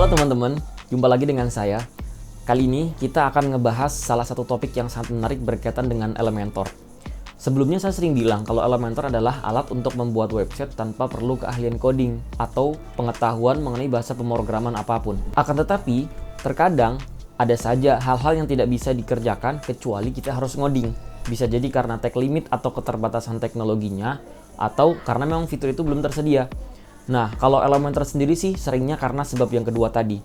Halo teman-teman, jumpa lagi dengan saya. Kali ini kita akan ngebahas salah satu topik yang sangat menarik berkaitan dengan Elementor. Sebelumnya saya sering bilang kalau Elementor adalah alat untuk membuat website tanpa perlu keahlian coding atau pengetahuan mengenai bahasa pemrograman apapun. Akan tetapi, terkadang ada saja hal-hal yang tidak bisa dikerjakan kecuali kita harus ngoding. Bisa jadi karena tag limit atau keterbatasan teknologinya, atau karena memang fitur itu belum tersedia. Nah, kalau Elementor sendiri sih seringnya karena sebab yang kedua tadi.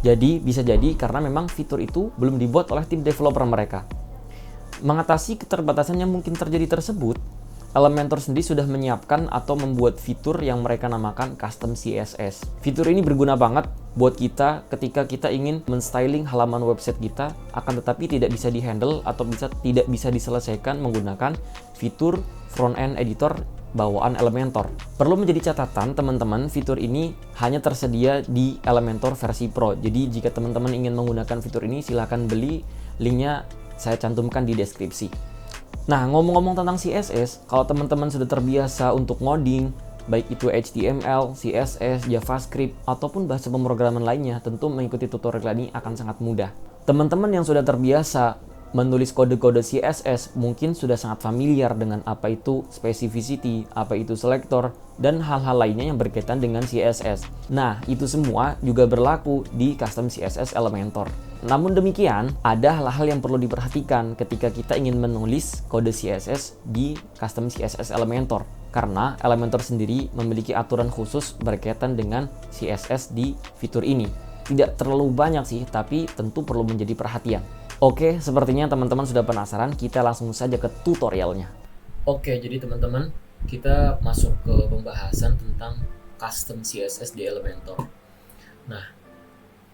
Jadi, bisa jadi karena memang fitur itu belum dibuat oleh tim developer mereka. Mengatasi keterbatasan yang mungkin terjadi tersebut, Elementor sendiri sudah menyiapkan atau membuat fitur yang mereka namakan Custom CSS. Fitur ini berguna banget buat kita ketika kita ingin men-styling halaman website kita, akan tetapi tidak bisa di-handle atau tidak bisa diselesaikan menggunakan fitur front-end editor bawaan Elementor. Perlu menjadi catatan teman-teman, fitur ini hanya tersedia di Elementor versi Pro. Jadi jika teman-teman ingin menggunakan fitur ini, silahkan beli, linknya saya cantumkan di deskripsi. Nah, ngomong-ngomong tentang CSS, kalau teman-teman sudah terbiasa untuk ngoding, baik itu HTML, CSS, JavaScript, ataupun bahasa pemrograman lainnya, tentu mengikuti tutorial ini akan sangat mudah. Teman-teman yang sudah terbiasa menulis kode-kode CSS mungkin sudah sangat familiar dengan apa itu specificity, apa itu selector, dan hal-hal lainnya yang berkaitan dengan CSS. Nah, itu semua juga berlaku di custom CSS Elementor. Namun demikian, ada hal-hal yang perlu diperhatikan ketika kita ingin menulis kode CSS di custom CSS Elementor. Karena Elementor sendiri memiliki aturan khusus berkaitan dengan CSS di fitur ini. Tidak terlalu banyak sih, tapi tentu perlu menjadi perhatian. Oke, sepertinya teman-teman sudah penasaran, kita langsung saja ke tutorialnya. Oke, jadi teman-teman, kita masuk ke pembahasan tentang custom CSS di Elementor. Nah,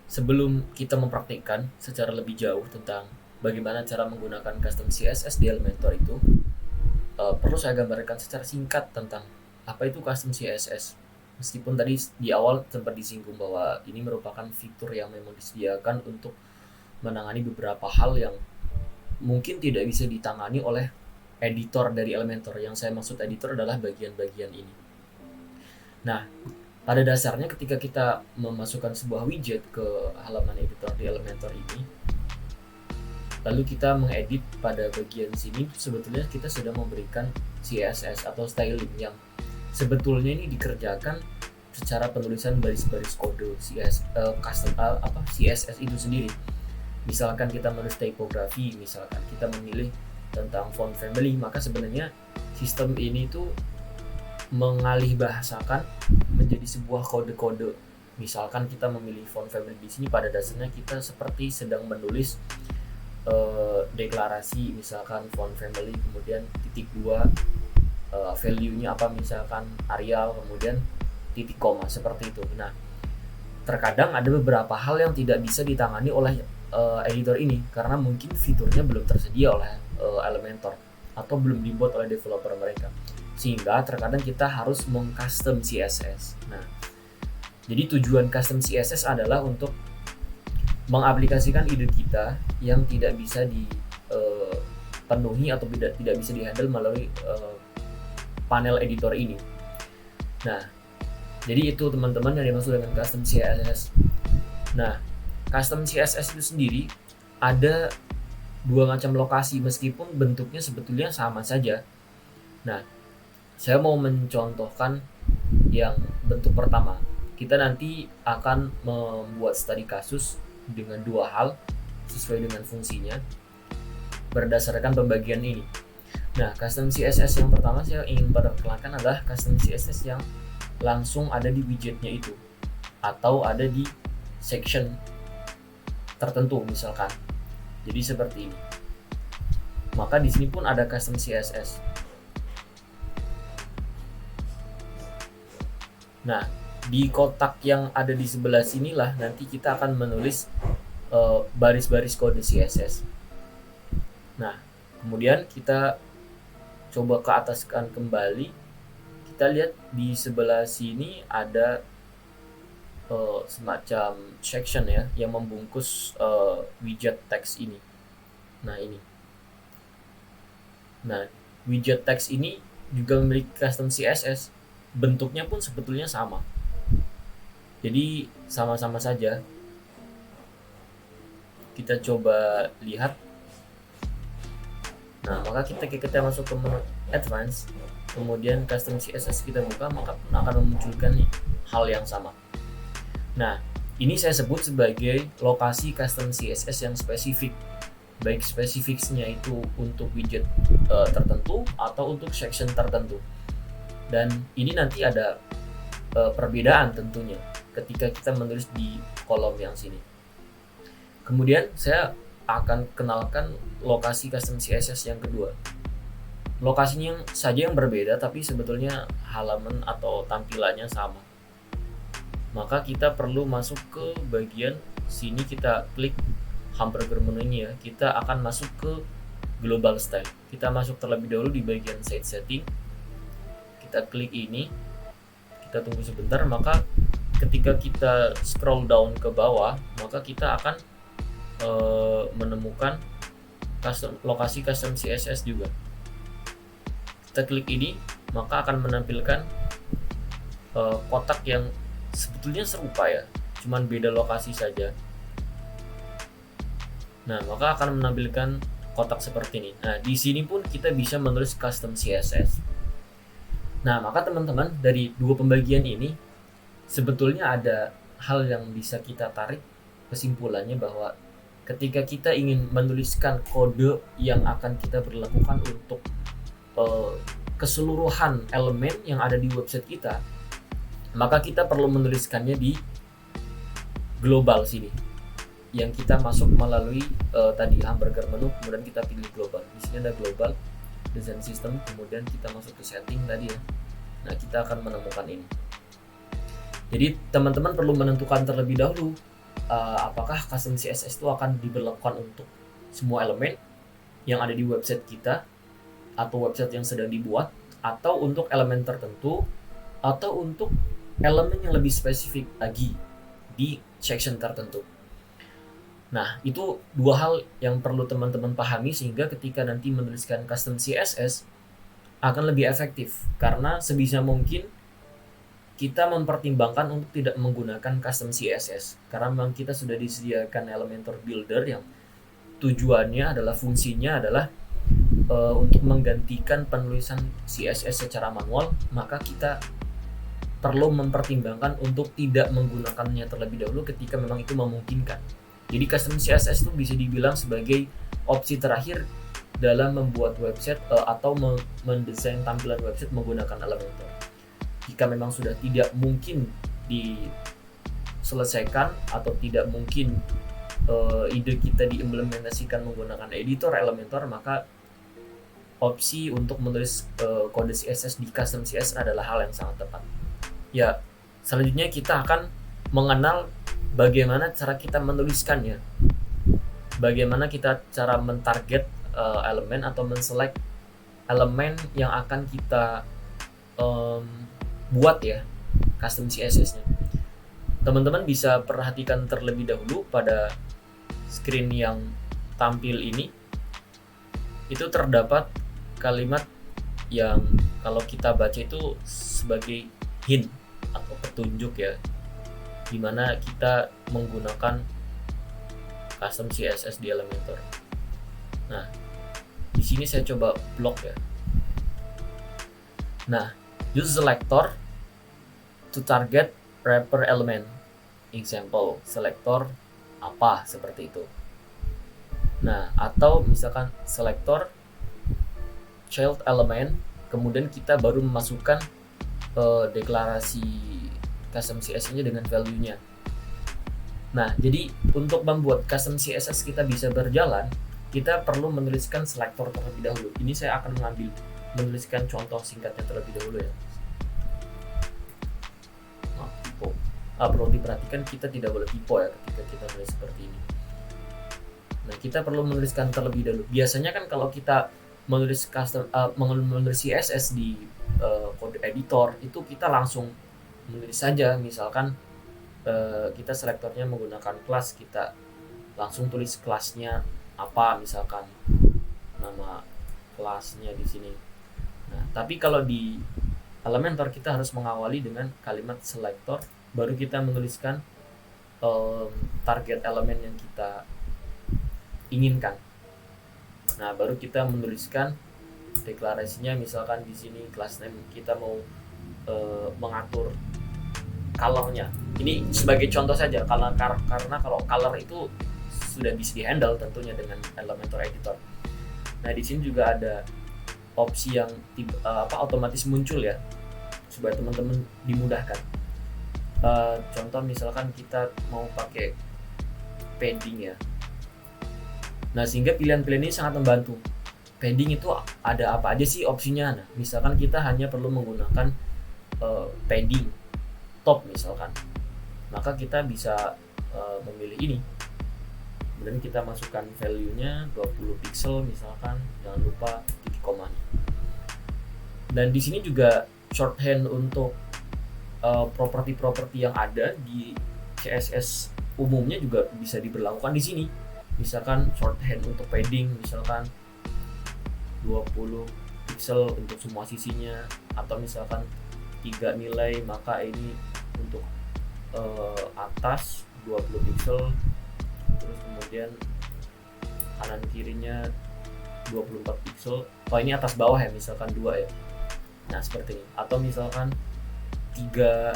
sebelum kita mempraktikkan secara lebih jauh tentang bagaimana cara menggunakan custom CSS di Elementor itu, perlu saya gambarkan secara singkat tentang apa itu custom CSS. Meskipun tadi di awal sempat disinggung bahwa ini merupakan fitur yang memang disediakan untuk menangani beberapa hal yang mungkin tidak bisa ditangani oleh editor dari Elementor. Yang saya maksud editor adalah bagian-bagian ini. Nah, pada dasarnya ketika kita memasukkan sebuah widget ke halaman editor di Elementor ini, lalu kita mengedit pada bagian sini, sebetulnya kita sudah memberikan CSS atau styling yang sebetulnya ini dikerjakan secara penulisan baris-baris kode CSS itu sendiri. Misalkan kita menulis typography, misalkan kita memilih tentang font family, maka sebenarnya sistem ini tuh mengalih bahasakan menjadi sebuah kode-kode. Misalkan kita memilih font family di sini, pada dasarnya kita seperti sedang menulis deklarasi, misalkan font family, kemudian titik 2, value-nya apa, misalkan Arial, kemudian titik koma, seperti itu. Nah, terkadang ada beberapa hal yang tidak bisa ditangani oleh editor ini karena mungkin fiturnya belum tersedia oleh Elementor atau belum dibuat oleh developer mereka, sehingga terkadang kita harus meng-custom CSS. Nah, jadi tujuan custom CSS adalah untuk mengaplikasikan ide kita yang tidak bisa dipenuhi atau tidak bisa dihandle melalui panel editor ini. Nah, jadi itu teman-teman yang dimaksud dengan custom CSS. Nah, custom CSS itu sendiri ada dua macam lokasi meskipun bentuknya sebetulnya sama saja. Nah, saya mau mencontohkan yang bentuk pertama. Kita nanti akan membuat studi kasus dengan dua hal sesuai dengan fungsinya berdasarkan pembagian ini. Nah, custom CSS yang pertama saya ingin perkenalkan adalah custom CSS yang langsung ada di widgetnya itu atau ada di section tertentu misalkan. Jadi seperti ini. Maka di sini pun ada custom CSS. Nah, di kotak yang ada di sebelah sinilah nanti kita akan menulis baris-baris kode CSS. Nah, kemudian kita coba ke ataskan kembali. Kita lihat di sebelah sini ada semacam section ya yang membungkus widget text ini. Nah, ini. Nah, widget text ini juga memiliki custom CSS. Bentuknya pun sebetulnya sama. Jadi sama-sama saja. Kita coba lihat. Nah, maka kita masuk ke menu advance, kemudian custom CSS kita buka, maka akan memunculkan hal yang sama. Nah, ini saya sebut sebagai lokasi custom CSS yang spesifik. Baik spesifiknya itu untuk widget tertentu atau untuk section tertentu. Dan ini nanti ada perbedaan tentunya ketika kita menulis di kolom yang sini. Kemudian saya akan kenalkan lokasi custom CSS yang kedua. Lokasinya saja yang berbeda, tapi sebetulnya halaman atau tampilannya sama. Maka kita perlu masuk ke bagian sini, kita klik hamburger menu ini ya. Kita akan masuk ke global style. Kita masuk terlebih dahulu di bagian site setting. Kita klik ini. Kita tunggu sebentar, maka ketika kita scroll down ke bawah, maka kita akan menemukan lokasi custom CSS juga. Kita klik ini, maka akan menampilkan kotak yang sebetulnya serupa ya, cuman beda lokasi saja. Nah, maka akan menampilkan kotak seperti ini. Nah, di sini pun kita bisa menulis custom CSS. Nah, maka teman-teman, dari dua pembagian ini sebetulnya ada hal yang bisa kita tarik kesimpulannya, bahwa ketika kita ingin menuliskan kode yang akan kita berlakukan untuk keseluruhan elemen yang ada di website kita, maka kita perlu menuliskannya di global sini, yang kita masuk melalui tadi hamburger menu, kemudian kita pilih global. Di sini ada global design system, kemudian kita masuk ke setting tadi ya. Nah, kita akan menemukan ini. Jadi teman-teman perlu menentukan terlebih dahulu apakah custom CSS itu akan diberlakukan untuk semua elemen yang ada di website kita atau website yang sedang dibuat, atau untuk elemen tertentu, atau untuk elemen yang lebih spesifik lagi di section tertentu. Nah, itu dua hal yang perlu teman-teman pahami, sehingga ketika nanti menuliskan custom CSS akan lebih efektif, karena sebisa mungkin kita mempertimbangkan untuk tidak menggunakan custom CSS, karena memang kita sudah disediakan Elementor Builder yang tujuannya adalah, fungsinya adalah untuk menggantikan penulisan CSS secara manual. Maka kita perlu mempertimbangkan untuk tidak menggunakannya terlebih dahulu ketika memang itu memungkinkan. Jadi custom CSS itu bisa dibilang sebagai opsi terakhir dalam membuat website atau mendesain tampilan website menggunakan Elementor. Jika memang sudah tidak mungkin diselesaikan atau tidak mungkin ide kita diimplementasikan menggunakan editor Elementor, maka opsi untuk menulis kode CSS di custom CSS adalah hal yang sangat tepat. Ya, selanjutnya kita akan mengenal bagaimana cara kita menuliskannya, bagaimana kita cara mentarget elemen atau menselect elemen yang akan kita buat ya custom CSS-nya. Teman-teman bisa perhatikan terlebih dahulu pada screen yang tampil ini. Itu terdapat kalimat yang kalau kita baca itu sebagai hint atau petunjuk ya, dimana kita menggunakan custom CSS di Elementor. Nah, di sini saya coba blok ya. Nah, use selector to target wrapper element. Example, selector apa seperti itu. Nah, atau misalkan selector child element, kemudian kita baru memasukkan deklarasi custom CSS-nya dengan value-nya. Nah, jadi untuk membuat custom CSS kita bisa berjalan, kita perlu menuliskan selector terlebih dahulu. Ini saya akan menuliskan contoh singkatnya terlebih dahulu ya. Perlu diperhatikan, kita tidak boleh typo ya ketika kita menulis seperti ini. Nah, kita perlu menuliskan terlebih dahulu. Biasanya kan kalau kita menulis menulis CSS di kode editor, itu kita langsung menulis saja. Misalkan kita selektornya menggunakan kelas, kita langsung tulis kelasnya apa, misalkan nama kelasnya di sini. Nah, tapi kalau di Elementor kita harus mengawali dengan kalimat selector baru kita menuliskan target elemen yang kita inginkan. Nah, baru kita menuliskan deklarasinya, misalkan di sini class name kita mau mengatur colornya. Ini sebagai contoh saja, karena kalau color itu sudah bisa dihandle tentunya dengan Elementor Editor. Nah, di sini juga ada opsi yang otomatis muncul ya, supaya teman-teman dimudahkan. Contoh misalkan kita mau pakai padding ya. Nah, sehingga pilihan-pilihan ini sangat membantu. Padding itu ada apa aja sih opsinya? Nah, misalkan kita hanya perlu menggunakan padding top misalkan, maka kita bisa memilih ini. Kemudian kita masukkan value-nya 20 pixel misalkan, jangan lupa titik komanya. Dan di sini juga shorthand untuk properti-properti yang ada di CSS umumnya juga bisa diberlakukan di sini. Misalkan shorthand untuk padding misalkan 20 pixel untuk semua sisinya, atau misalkan 3 nilai maka ini untuk atas 20 pixel, terus kemudian kanan kirinya 24 pixel. Ini atas bawah ya, misalkan 2 ya. Nah, seperti ini. Atau misalkan 3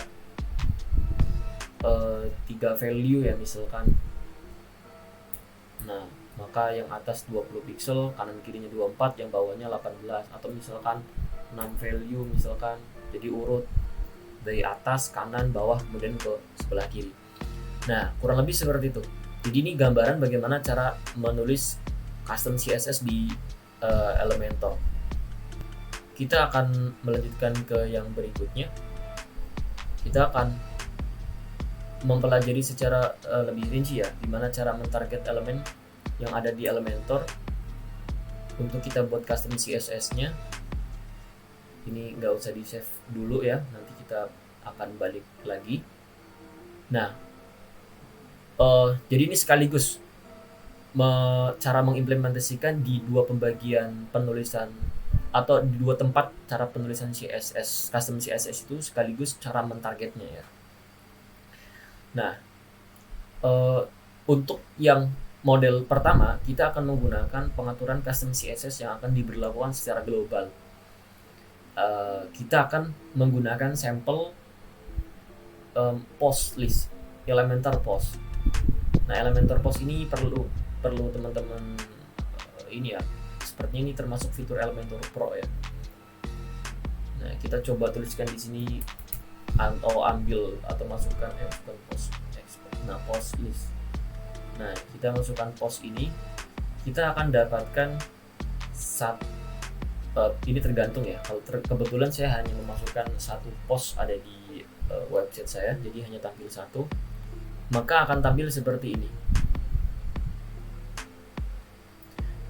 value ya misalkan. Nah, maka yang atas 20 pixel, kanan kirinya 24, yang bawahnya 18. Atau misalkan 6 value misalkan, jadi urut dari atas, kanan, bawah, kemudian ke sebelah kiri. Nah, kurang lebih seperti itu. Jadi ini gambaran bagaimana cara menulis custom CSS di Elementor. Kita akan melanjutkan ke yang berikutnya. Kita akan mempelajari secara lebih rinci ya, gimana cara mentarget elemen yang ada di Elementor untuk kita buat custom CSS-nya. Ini nggak usah di save dulu ya, nanti kita akan balik lagi. Nah, jadi ini sekaligus cara mengimplementasikan di 2 pembagian penulisan, atau di 2 tempat cara penulisan CSS, custom CSS itu, sekaligus cara mentargetnya ya. Nah, untuk yang model pertama, kita akan menggunakan pengaturan custom CSS yang akan diberlakukan secara global. Kita akan menggunakan sampel post list, Elementor post. Nah, Elementor post ini perlu teman-teman ini ya, sepertinya ini termasuk fitur Elementor Pro ya. Nah, kita coba tuliskan di sini atau ambil atau masukkan post. Nah, post list. Nah, kita masukkan post ini, kita akan dapatkan ini tergantung ya. Kalau kebetulan saya hanya memasukkan 1 post ada di website saya, jadi hanya tampil 1, maka akan tampil seperti ini.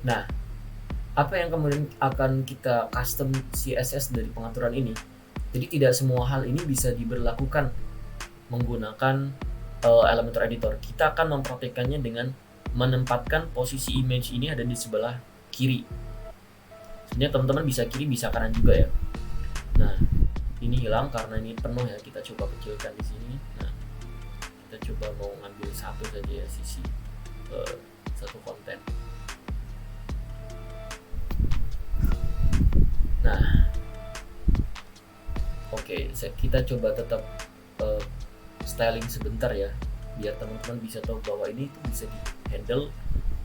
Nah, apa yang kemudian akan kita custom CSS dari pengaturan ini? Jadi tidak semua hal ini bisa diberlakukan menggunakan Elementor Editor. Kita akan mempraktikkannya dengan menempatkan posisi image ini ada di sebelah kiri. Sebenarnya teman-teman bisa kiri, bisa kanan juga ya. Nah, ini hilang karena ini penuh ya. Kita coba kecilkan di sini. Nah, kita coba mau ngambil 1 saja ya, sisi 1 konten. Nah, oke, kita coba tetap styling sebentar ya, biar teman-teman bisa tahu bahwa ini tuh bisa di handle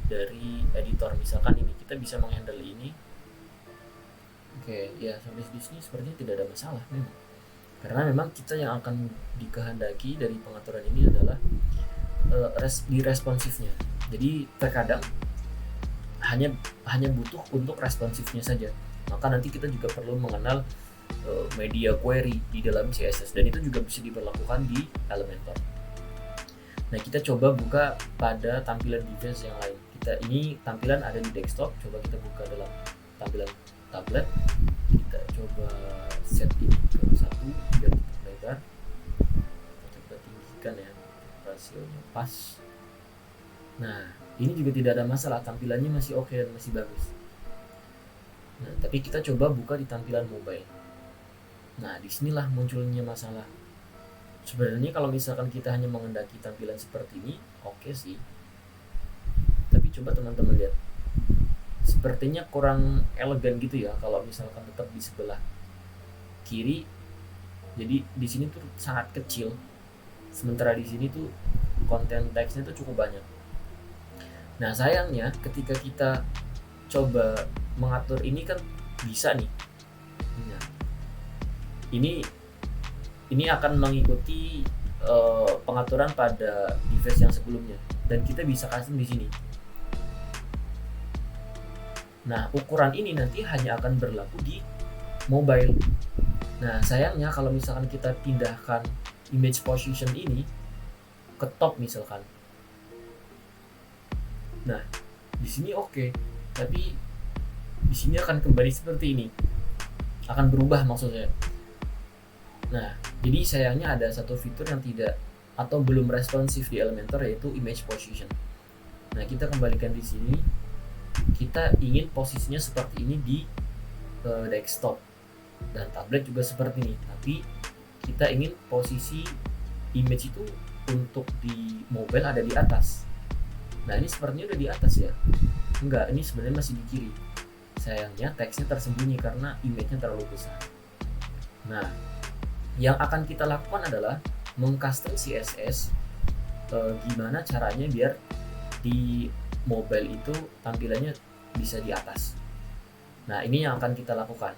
dari editor. Misalkan ini kita bisa menghandle ini. Oke, ya sampai di sini sepertinya tidak ada masalah memang. Karena memang kita yang akan dikehendaki dari pengaturan ini adalah di responsifnya. Jadi terkadang hanya butuh untuk responsifnya saja. Maka nanti kita juga perlu mengenal media query di dalam CSS, dan itu juga bisa diberlakukan di Elementor. Nah, kita coba buka pada tampilan device yang lain. Ini tampilan ada di desktop, coba kita buka dalam tampilan tablet. Kita coba set ini ke 1 biar tetap lebar. Kita coba tinggikan ya, rasionya pas. Nah, ini juga tidak ada masalah, tampilannya masih oke dan masih bagus. Nah, tapi kita coba buka di tampilan mobile. Nah, disinilah munculnya masalah. Sebenarnya kalau misalkan kita hanya mengendaki tampilan seperti ini, oke sih. Tapi coba teman-teman lihat, sepertinya kurang elegan gitu ya kalau misalkan tetap di sebelah kiri. Jadi di sini tuh sangat kecil, sementara di sini tuh konten teksnya tuh cukup banyak. Nah sayangnya ketika kita coba mengatur ini kan bisa nih. Nah, ini akan mengikuti pengaturan pada device yang sebelumnya, dan kita bisa custom di sini. Nah ukuran ini nanti hanya akan berlaku di mobile. Nah sayangnya kalau misalkan kita pindahkan image position ini ke top misalkan, nah di sini oke, tapi di sini akan kembali seperti ini, akan berubah maksudnya. Nah jadi sayangnya ada satu fitur yang tidak atau belum responsif di Elementor, yaitu image position. Nah kita kembalikan di sini, kita ingin posisinya seperti ini di desktop dan tablet juga seperti ini, tapi kita ingin posisi image itu untuk di mobile ada di atas. Nah ini sepertinya udah di atas ya, enggak, ini sebenarnya masih di kiri. Sayangnya teksnya tersembunyi karena image-nya terlalu besar. Nah yang akan kita lakukan adalah mengcustom CSS. Gimana caranya biar di mobile itu tampilannya bisa di atas. Nah ini yang akan kita lakukan.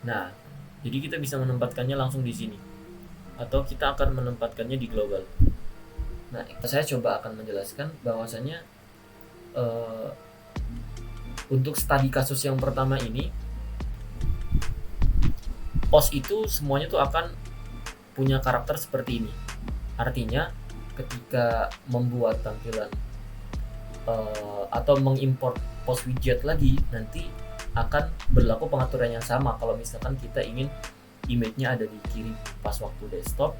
Nah jadi kita bisa menempatkannya langsung di sini, atau kita akan menempatkannya di global. Nah saya coba akan menjelaskan bahwasanya untuk studi kasus yang pertama ini, post itu semuanya tuh akan punya karakter seperti ini. Artinya ketika membuat tampilan atau mengimport post widget lagi, nanti akan berlaku pengaturan yang sama kalau misalkan kita ingin image-nya ada di kiri pas waktu desktop,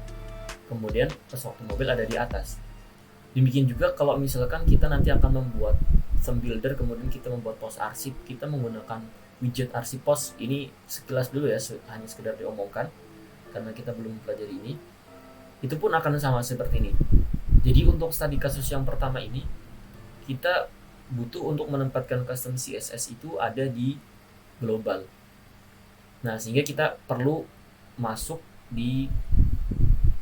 kemudian pas waktu mobile ada di atas. Demikian juga kalau misalkan kita nanti akan membuat some builder, kemudian kita membuat post arsip, kita menggunakan widget arsip post. Ini sekilas dulu ya, hanya sekedar diomongkan karena kita belum pelajari ini. Itu pun akan sama seperti ini. Jadi untuk studi kasus yang pertama ini, kita butuh untuk menempatkan custom CSS itu ada di global. Nah sehingga kita perlu masuk di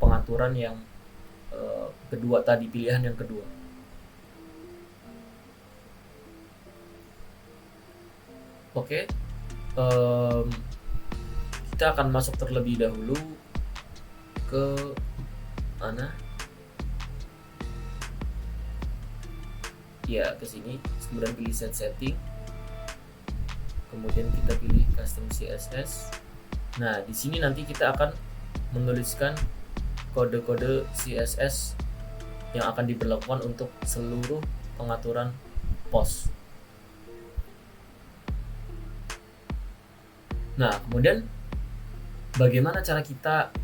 pengaturan yang kedua tadi, pilihan yang kedua. Oke, kita akan masuk terlebih dahulu ke mana? Ya ke sini, kemudian pilih set setting, kemudian kita pilih custom CSS. Nah di sini nanti kita akan menuliskan kode-kode CSS yang akan diberlakukan untuk seluruh pengaturan post. Nah kemudian bagaimana cara kita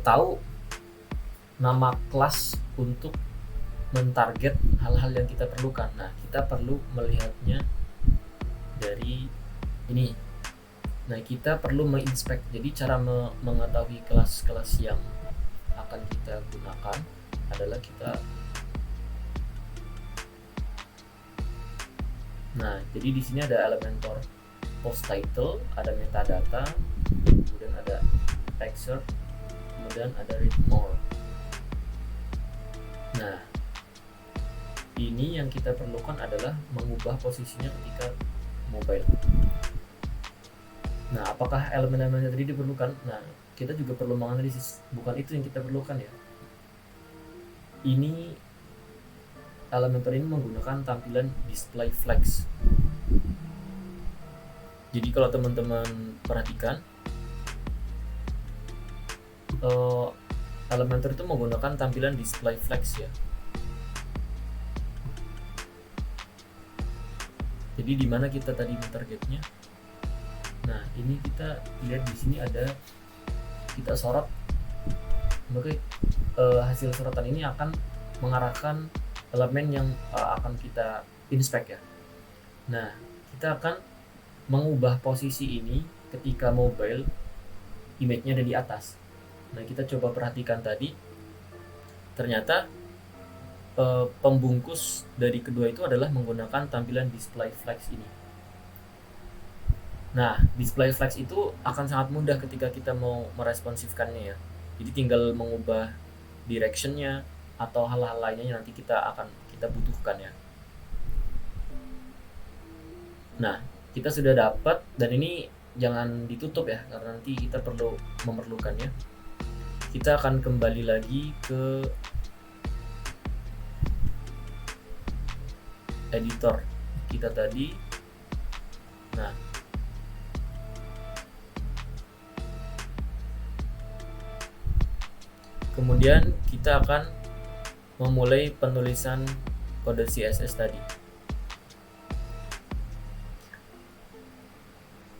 tahu nama kelas untuk mentarget hal-hal yang kita perlukan? Nah kita perlu melihatnya dari ini. Nah kita perlu menginspect. Jadi cara mengetahui kelas-kelas yang akan kita gunakan adalah kita, nah jadi di sini ada Elementor post title, ada metadata, kemudian ada excerpt, kemudian ada read more. Nah ini yang kita perlukan adalah mengubah posisinya ketika mobile. Nah apakah elemen-elemen tadi diperlukan? Nah kita juga perlu menganalisis, bukan itu yang kita perlukan ya. Ini Elementor ini menggunakan tampilan display flex. Jadi kalau teman-teman perhatikan, Elementor itu menggunakan tampilan display flex ya. Jadi di mana kita tadi mentargetnya? Nah ini kita lihat di sini ada, kita sorot, maka hasil sorotan ini akan mengarahkan elemen yang akan kita inspect ya. Nah kita akan mengubah posisi ini ketika mobile image-nya ada di atas. Nah, kita coba perhatikan tadi, ternyata pembungkus dari kedua itu adalah menggunakan tampilan display flex ini. Nah, display flex itu akan sangat mudah ketika kita mau meresponsifkannya ya. Jadi tinggal mengubah directionnya atau hal-hal lainnya yang nanti kita butuhkan ya. Nah, kita sudah dapat, dan ini jangan ditutup ya, karena nanti kita memerlukannya. Kita akan kembali lagi ke editor kita tadi. Nah, kemudian kita akan memulai penulisan kode CSS tadi.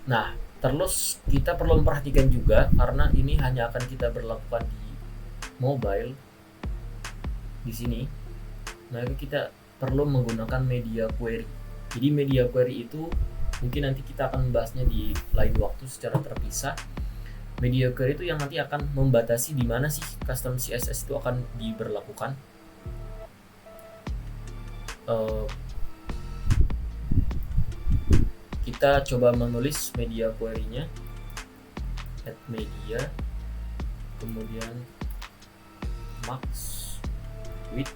Nah, terus kita perlu memperhatikan juga, karena ini hanya akan kita berlakukan di mobile di sini. Maka kita perlu menggunakan media query. Jadi media query itu mungkin nanti kita akan membahasnya di lain waktu secara terpisah. Media query itu yang nanti akan membatasi di mana sih custom CSS itu akan diberlakukan. Kita coba menulis media query-nya, add media, kemudian max width.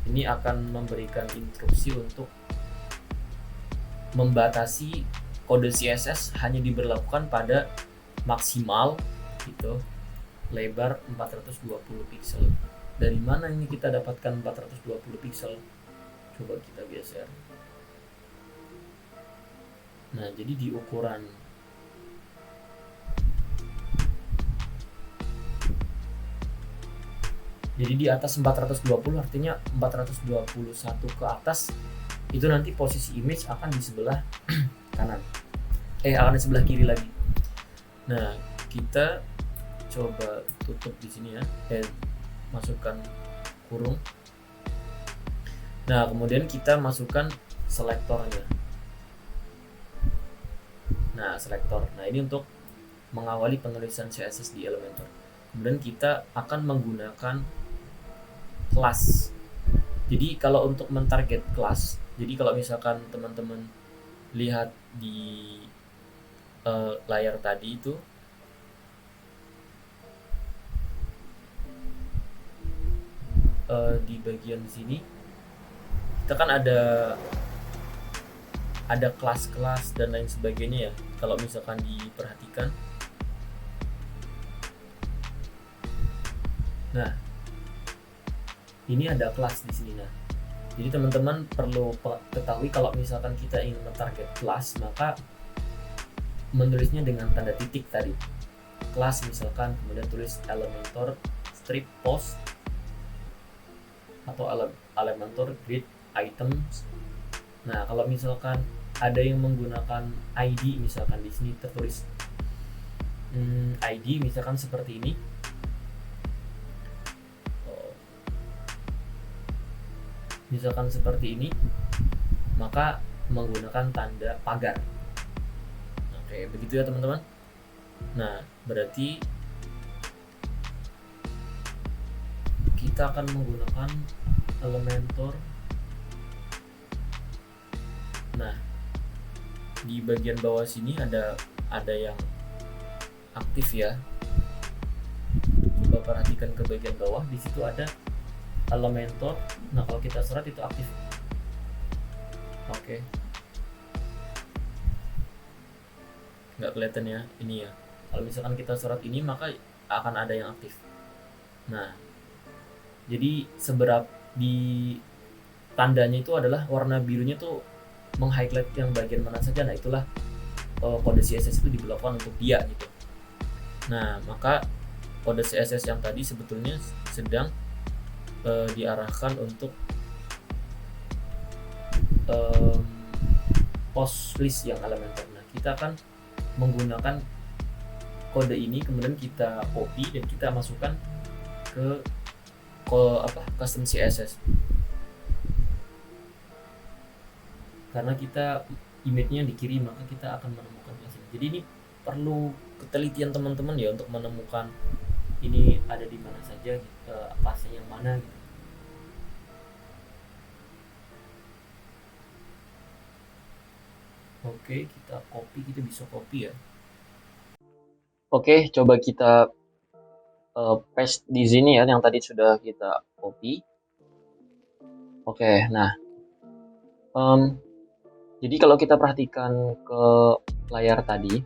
Ini akan memberikan instruksi untuk membatasi kode CSS hanya diberlakukan pada maksimal gitu, lebar 420 pixel. Dari mana ini kita dapatkan 420 pixel? Coba kita geser. Nah, jadi di ukuran di atas 420, artinya 421 ke atas itu nanti posisi image akan di sebelah kanan. Akan di sebelah kiri lagi. Nah, kita coba tutup di sini ya. Masukkan kurung. Nah, kemudian kita masukkan selektornya. Nah, selektor. Nah, ini untuk mengawali penulisan CSS di Elementor. Kemudian kita akan menggunakan kelas. Jadi kalau untuk mentarget kelas, jadi kalau misalkan teman-teman lihat di layar tadi itu, di bagian sini kita kan ada kelas-kelas dan lain sebagainya ya. Kalau misalkan diperhatikan, nah ini ada kelas di sini. Nah, jadi teman-teman perlu ketahui kalau misalkan kita ingin mentarget kelas, maka menulisnya dengan tanda titik tadi. Kelas misalkan, kemudian tulis Elementor strip post atau Elementor grid items. Nah, kalau misalkan ada yang menggunakan ID, misalkan di sini tertulis ID misalkan seperti ini. Misalkan seperti ini, maka menggunakan tanda pagar. Oke, begitu ya teman-teman. Nah, berarti kita akan menggunakan Elementor. Nah, di bagian bawah sini ada yang aktif ya. Coba perhatikan ke bagian bawah, di situ ada Elementor. Nah, kalau kita serat itu aktif. Oke. Nggak kelihatan ya, ini ya. Kalau misalkan kita serat ini, maka akan ada yang aktif. Nah, jadi seberapa di tandanya itu adalah warna birunya tuh meng-highlight yang bagian mana saja. Nah, itulah kode CSS itu diberlakukan untuk dia gitu. Nah, maka kode CSS yang tadi sebetulnya sedang diarahkan untuk post list yang Elementor. Nah, kita akan menggunakan kode ini, kemudian kita copy dan kita masukkan ke custom CSS. Karena kita image-nya di kiri, maka kita akan menemukan kelas ini. Jadi ini perlu ketelitian teman-teman ya untuk menemukan ini ada di mana saja, kelasnya yang mana gitu. Oke, kita bisa copy ya. Oke, coba kita paste di sini ya, yang tadi sudah kita copy. Oke, nah, jadi kalau kita perhatikan ke layar tadi,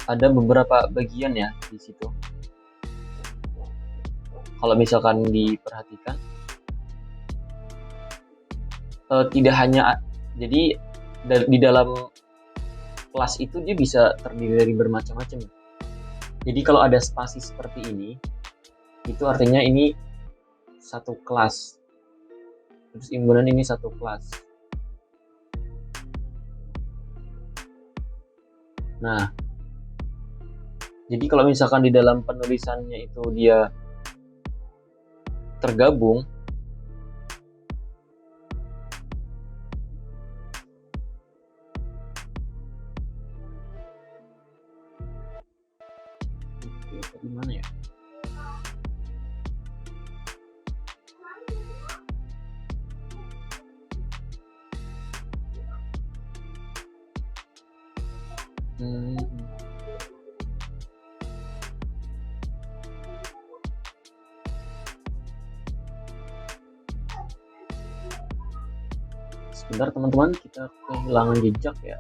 ada beberapa bagian ya di situ. Kalau misalkan diperhatikan, tidak hanya jadi di dalam kelas itu dia bisa terdiri dari bermacam-macam. Jadi kalau ada spasi seperti ini, itu artinya ini satu kelas. Terus imbunan ini satu kelas. Nah, jadi kalau misalkan di dalam penulisannya itu dia tergabung, gimana ya? Sebentar teman-teman, kita kehilangan jejak ya.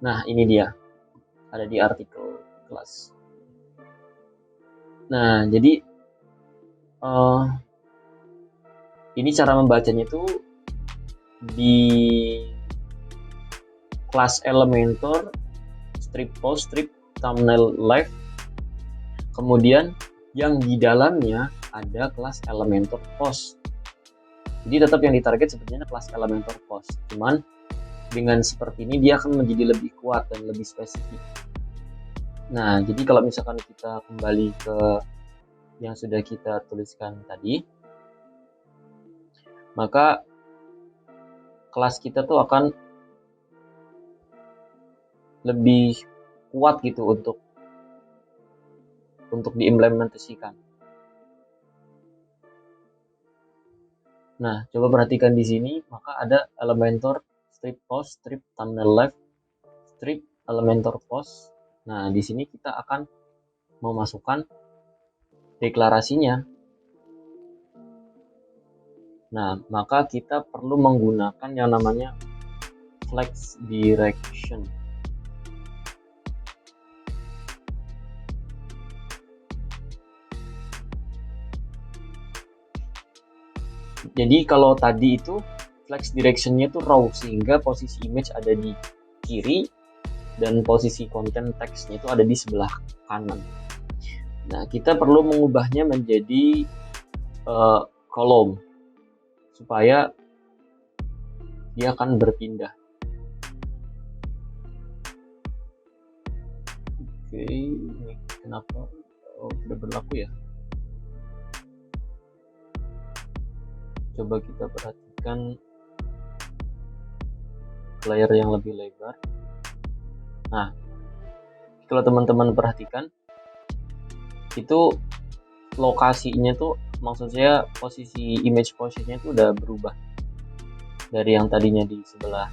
Nah, ini dia. Ada di artikel kelas. Nah, jadi ini cara membacanya itu di kelas Elementor, strip post, strip thumbnail live. Kemudian yang di dalamnya ada kelas Elementor post. Jadi tetap yang ditarget sebenarnya kelas Elementor post. Cuman dengan seperti ini dia akan menjadi lebih kuat dan lebih spesifik. Nah, jadi kalau misalkan kita kembali ke yang sudah kita tuliskan tadi, maka kelas kita tuh akan lebih kuat gitu untuk diimplementasikan. Nah, coba perhatikan di sini, maka ada Elementor strip post, strip thumbnail live, strip Elementor post. Nah, di sini kita akan memasukkan deklarasinya. Nah, maka kita perlu menggunakan yang namanya flex direction. Jadi kalau tadi itu flex directionnya itu raw, sehingga posisi image ada di kiri dan posisi konten teksnya itu ada di sebelah kanan. Nah, kita perlu mengubahnya menjadi kolom supaya dia akan berpindah. Oke, ini kenapa tidak berlaku ya? Coba kita perhatikan layar yang lebih lebar. Nah, kalau teman-teman perhatikan, itu lokasinya tuh, maksud saya posisi image posisinya itu udah berubah dari yang tadinya di sebelah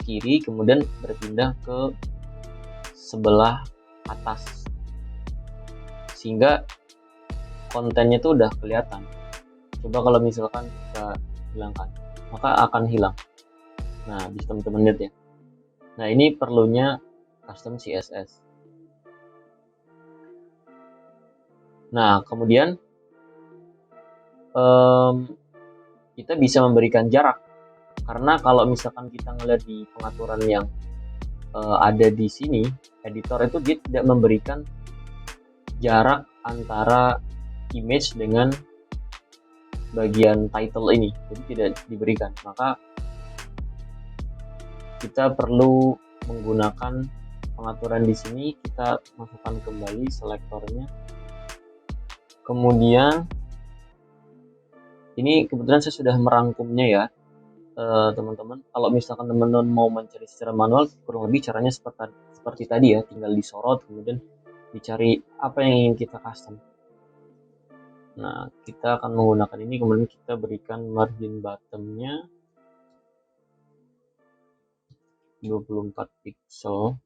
kiri, kemudian berpindah ke sebelah atas, sehingga kontennya tuh udah kelihatan. Coba kalau misalkan kita hilangkan, maka akan hilang. Nah, bisa teman-teman lihat ya. Nah, ini perlunya custom CSS. Nah, kemudian kita bisa memberikan jarak, karena kalau misalkan kita ngeliat di pengaturan yang ada di sini, editor itu dia tidak memberikan jarak antara image dengan bagian title ini, jadi tidak diberikan. Maka kita perlu menggunakan pengaturan di sini. Kita masukkan kembali selektornya, kemudian Ini kebetulan saya sudah merangkumnya ya, teman-teman. Kalau misalkan teman-teman mau mencari secara manual, kurang lebih caranya seperti tadi ya, tinggal disorot, kemudian dicari apa yang ingin kita custom. Nah, kita akan menggunakan ini, kemudian kita berikan margin bottomnya 24 pixel.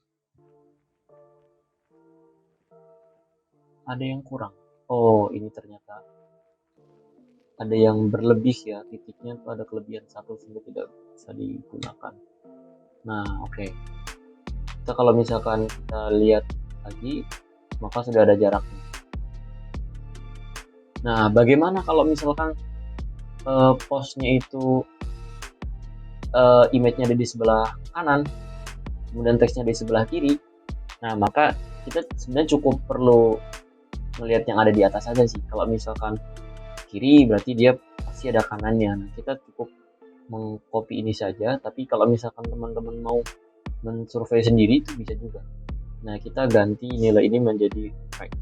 Ada yang kurang. Oh, ini ternyata ada yang berlebih ya, titiknya tuh ada kelebihan satu sehingga tidak bisa digunakan. Nah, oke. Kita kalau misalkan kita lihat lagi, maka sudah ada jaraknya. Nah, bagaimana kalau misalkan postnya itu image-nya ada di sebelah kanan, kemudian teksnya di sebelah kiri? Nah, maka kita sebenarnya cukup perlu melihat yang ada di atas saja sih. Kalau misalkan kiri berarti dia pasti ada kanannya. Nah, kita cukup mengcopy ini saja, tapi kalau misalkan teman-teman mau mensurvei sendiri itu bisa juga. Nah, kita ganti nilai ini menjadi right.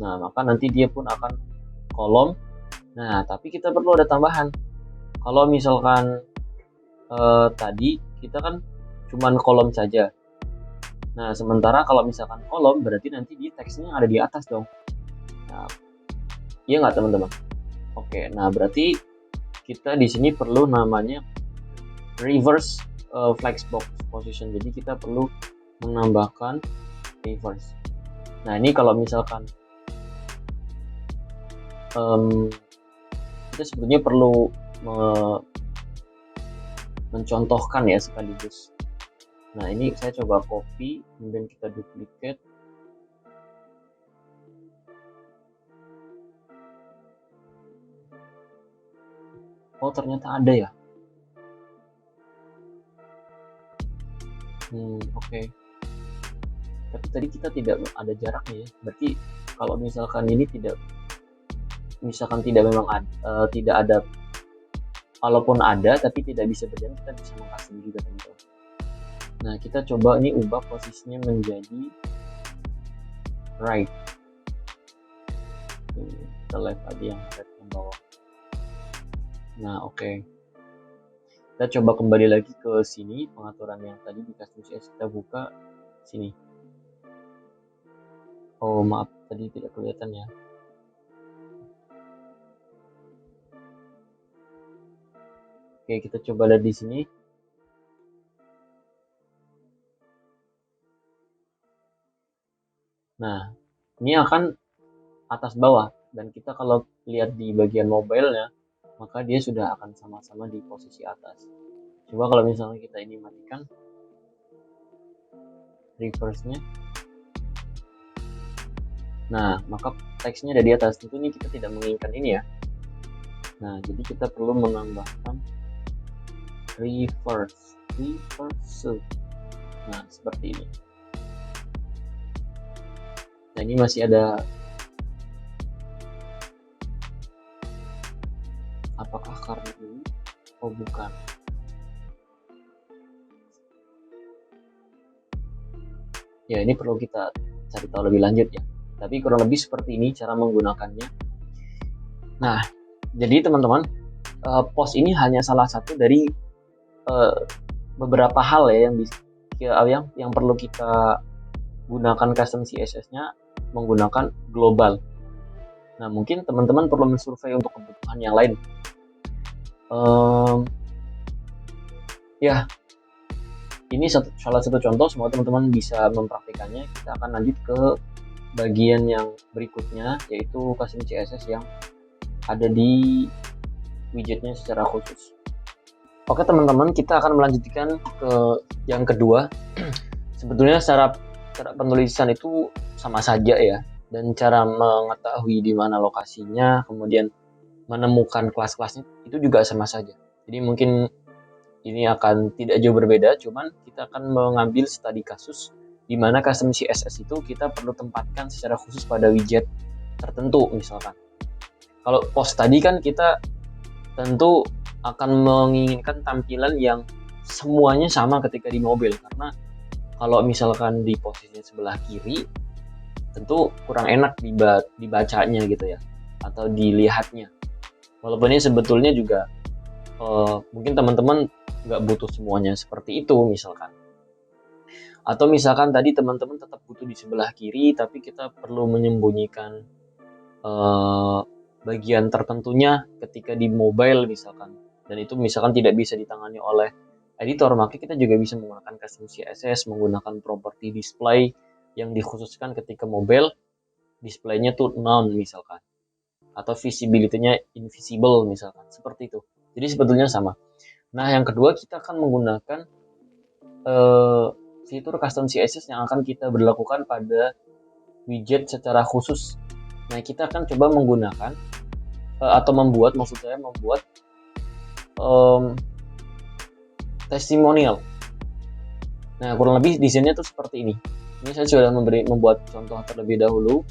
Nah, maka nanti dia pun akan kolom. Nah, tapi kita perlu ada tambahan. Kalau misalkan tadi kita kan cuman kolom saja. Nah, sementara kalau misalkan kolom berarti nanti di teksnya ada di atas dong. Nah, iya nggak teman-teman? Oke, nah berarti kita di sini perlu namanya reverse flexbox position. Jadi kita perlu menambahkan reverse. Nah, ini kalau misalkan kita sebetulnya perlu mencontohkan ya sekaligus. Nah, ini saya coba copy, kemudian kita duplicate. Oh, ternyata ada ya. Oke. Tapi tadi kita tidak ada jaraknya ya. Berarti kalau misalkan ini tidak memang tidak ada, kalaupun ada tapi tidak bisa berjalan, kita bisa mengcustom juga teman-teman. Nah, kita coba ini ubah posisinya menjadi right. Kita left aja yang right yang bawah. Nah, oke. Kita coba kembali lagi ke sini, pengaturan yang tadi di custom CSS, kita buka sini. Oh, maaf, tadi tidak kelihatan ya. Oke, kita coba lihat di sini. Nah, ini akan atas bawah, dan kita kalau lihat di bagian mobile-nya, maka dia sudah akan sama-sama di posisi atas. Coba kalau misalnya kita ini matikan reverse-nya. Nah, maka teksnya ada di atas. Tentu ini kita tidak menginginkan ini ya. Nah, jadi kita perlu menambahkan reverse. Nah, seperti ini. Nah, ini masih ada. Apakah karena ini? Oh, bukan. Ya, ini perlu kita cari tahu lebih lanjut ya. Tapi kurang lebih seperti ini cara menggunakannya. Nah, jadi teman-teman, post ini hanya salah satu dari beberapa hal ya yang perlu kita gunakan custom CSS-nya menggunakan global. Nah, mungkin teman-teman perlu mensurvei untuk kebutuhan yang lain. Ya, ini salah satu contoh. Semoga teman-teman bisa mempraktikannya. Kita akan lanjut ke bagian yang berikutnya, yaitu custom CSS yang ada di widgetnya secara khusus. Oke teman-teman, kita akan melanjutkan ke yang kedua. Sebetulnya secara penulisan itu sama saja ya, dan cara mengetahui di mana lokasinya, kemudian menemukan kelas-kelasnya itu juga sama saja. Jadi mungkin ini akan tidak jauh berbeda, cuman kita akan mengambil studi kasus di mana custom CSS itu kita perlu tempatkan secara khusus pada widget tertentu. Misalkan kalau post tadi kan kita tentu akan menginginkan tampilan yang semuanya sama ketika di mobile, karena kalau misalkan di posisi sebelah kiri tentu kurang enak dibacanya gitu ya, atau dilihatnya. Walaupun ini sebetulnya juga mungkin teman-teman nggak butuh semuanya seperti itu misalkan. Atau misalkan tadi teman-teman tetap butuh di sebelah kiri, tapi kita perlu menyembunyikan bagian tertentunya ketika di mobile misalkan. Dan itu misalkan tidak bisa ditangani oleh editor, maka kita juga bisa menggunakan custom CSS, menggunakan property display yang dikhususkan ketika mobile, displaynya tuh none misalkan. Atau visibility-nya invisible misalkan, seperti itu. Jadi sebetulnya sama. Nah, yang kedua kita akan menggunakan fitur custom CSS yang akan kita berlakukan pada widget secara khusus. Nah, kita akan coba menggunakan atau membuat, maksud saya membuat testimonial. Nah, kurang lebih desainnya tuh seperti ini. Ini saya sudah membuat contoh terlebih dahulu,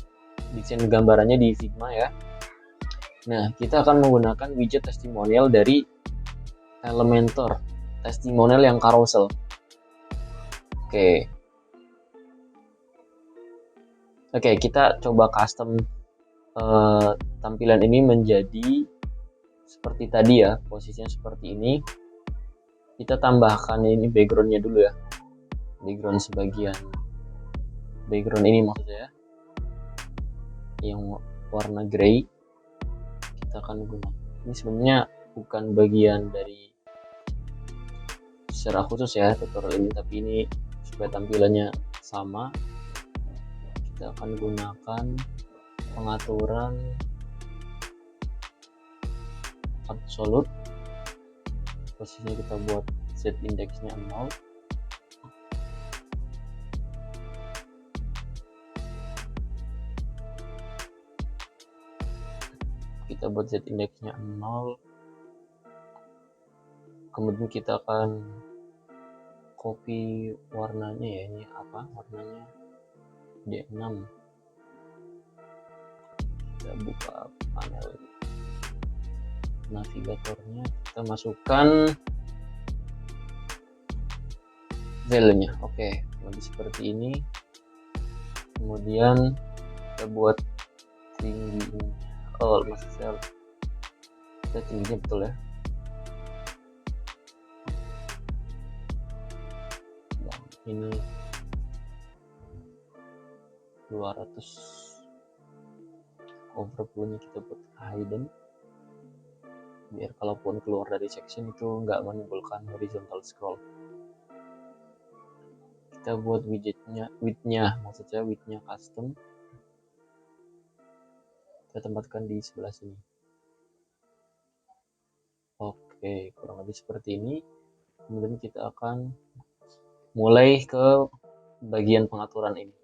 desain gambarannya di Figma ya. Nah, kita akan menggunakan widget testimonial dari Elementor, testimonial yang carousel. Oke, kita coba custom tampilan ini menjadi seperti tadi ya, posisinya seperti ini. Kita tambahkan ini backgroundnya dulu ya, background sebagian, background ini maksud saya yang warna grey. Kita akan gunakan ini, sebenarnya bukan bagian dari secara khusus ya tutorial ini, tapi ini supaya tampilannya sama. Kita akan gunakan pengaturan absolute, posisinya kita buat z indeksnya 0. Kita buat z indeksnya 0, kemudian kita akan copy warnanya ya, ini apa warnanya, D6. Kita buka panel navigatornya, kita masukkan value-nya. Oke, lebih seperti ini. Kemudian kita buat tingginya, maksudnya kita tingginya betul ya. Nah, ini 200. Overflow-nya kita buat hidden, biar kalaupun keluar dari section itu nggak menimbulkan horizontal scroll. Kita buat width-nya, maksudnya width-nya custom, kita tempatkan di sebelah sini. Oke, kurang lebih seperti ini. Kemudian kita akan mulai ke bagian pengaturan ini.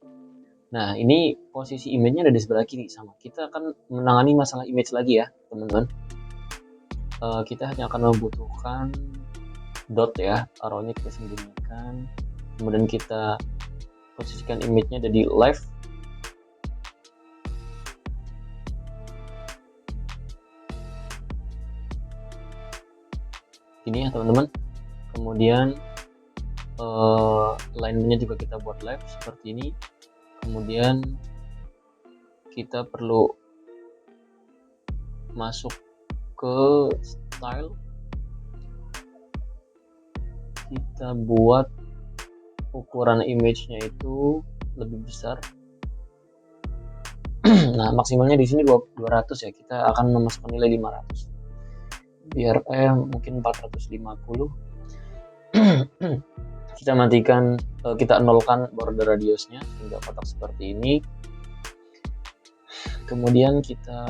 Nah, ini posisi image-nya ada di sebelah kiri sama. Kita akan menangani masalah image lagi ya, teman-teman. Kita hanya akan membutuhkan dot ya, arrow-nya kita sembunyikan. Kemudian kita posisikan image-nya ada di left. Ini ya, teman-teman. Kemudian alignment-nya juga kita buat left seperti ini. Kemudian kita perlu masuk ke style, kita buat ukuran image-nya itu lebih besar. Nah, maksimalnya di sini 200 ya, kita akan memasukkan nilai 500 biar mungkin 450. Kita matikan, kita nolkan border radiusnya hingga kotak seperti ini. Kemudian kita